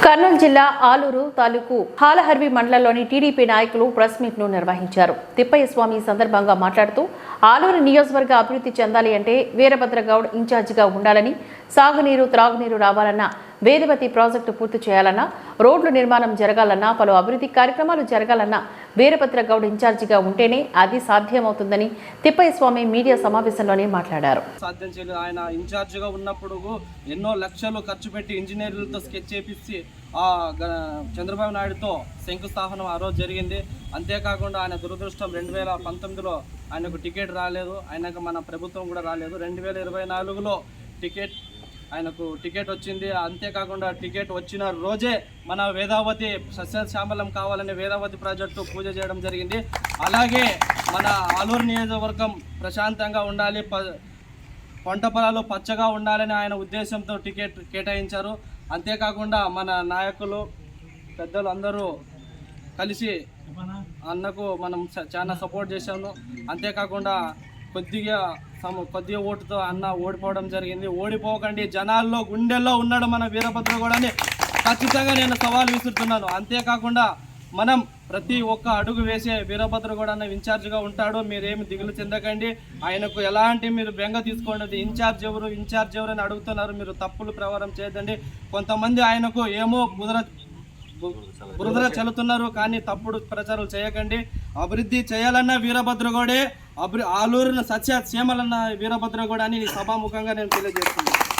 కర్నూలు జిల్లా ఆలూరు తాలూకు హాలహర్వి మండలంలోని టీడీపీ నాయకులు ప్రెస్ మీట్ ను నిర్వహించారు. తిప్పయ్య స్వామి సందర్భంగా మాట్లాడుతూ ఆలూరు నియోజకవర్గ అభివృద్ధి చెందాలి అంటే వీరభద్రగౌడ్ ఇన్ఛార్జిగా ఉండాలని, సాగునీరు త్రాగునీరు రావాలన్నా, వేదవతి ప్రాజెక్టు పూర్తి చేయాలన్నా, రోడ్లు నిర్మాణం జరగాలన్నా, పలు అభివృద్ధి కార్యక్రమాలు జరగాలన్నా వీరభద్రగౌడ్ ఇన్ఛార్జిగా ఉంటేనే అది సాధ్యమవుతుందని తిప్పయ్య స్వామి మీడియా సమావేశంలోనే మాట్లాడారు. సాధ్యం చేయలేదు. ఆయన ఇన్ఛార్జిగా ఉన్నప్పుడు ఎన్నో లక్షలు ఖర్చు పెట్టి ఇంజనీర్లతో స్కెచ్ చేపించి చంద్రబాబు నాయుడుతో శంకుస్థాపన ఆ రోజు జరిగింది. అంతేకాకుండా ఆయన దురదృష్టం 2019లో ఆయనకు టికెట్ రాలేదు, ఆయనకు మన ప్రభుత్వం కూడా రాలేదు. 2024లో ఆయనకు టికెట్ వచ్చింది. అంతేకాకుండా టికెట్ వచ్చిన రోజే మన వేదావతి సస్యశ్యామలం కావాలనే వేదావతి ప్రాజెక్టు పూజ చేయడం జరిగింది. అలాగే మన ఆలూరు నియోజకవర్గం ప్రశాంతంగా ఉండాలి, పంట పొలాలు పచ్చగా ఉండాలని ఆయన ఉద్దేశంతో టికెట్ కేటాయించారు. అంతేకాకుండా మన నాయకులు పెద్దలు అందరూ కలిసి అన్నకు మనం చాలా సపోర్ట్ చేశాము. అంతేకాకుండా కొద్దిగా ఓటుతో అన్న ఓడిపోవడం జరిగింది. ఓడిపోకండి, జనాల్లో గుండెల్లో ఉన్నాడు మన వీరభద్రగౌడ్ అని ఖచ్చితంగా నేను సవాల్ విసురుతున్నాను. అంతేకాకుండా మనం ప్రతి ఒక్క అడుగు వేసే వీరభద్రగౌడ్ అన్న ఇన్ఛార్జిగా ఉంటాడు. మీరేమి దిగులు చెందకండి, ఆయనకు ఎలాంటి మీరు బెంగ తీసుకోండి. ఇన్ఛార్జ్ ఎవరు అని అడుగుతున్నారు, మీరు తప్పులు ప్రచారం చేయదండి. కొంతమంది ఆయనకు ఏమో బురదల చల్లుతున్నారు, కానీ తప్పుడు ప్రచారాలు చేయకండి. అభివృద్ధి చేయాలన్న వీరభద్రగౌడే, ఆలూరును సస్యశ్యామలన్న వీరభద్రగౌడ్ అని సభాముఖంగా నేను తెలియజేస్తున్నాను.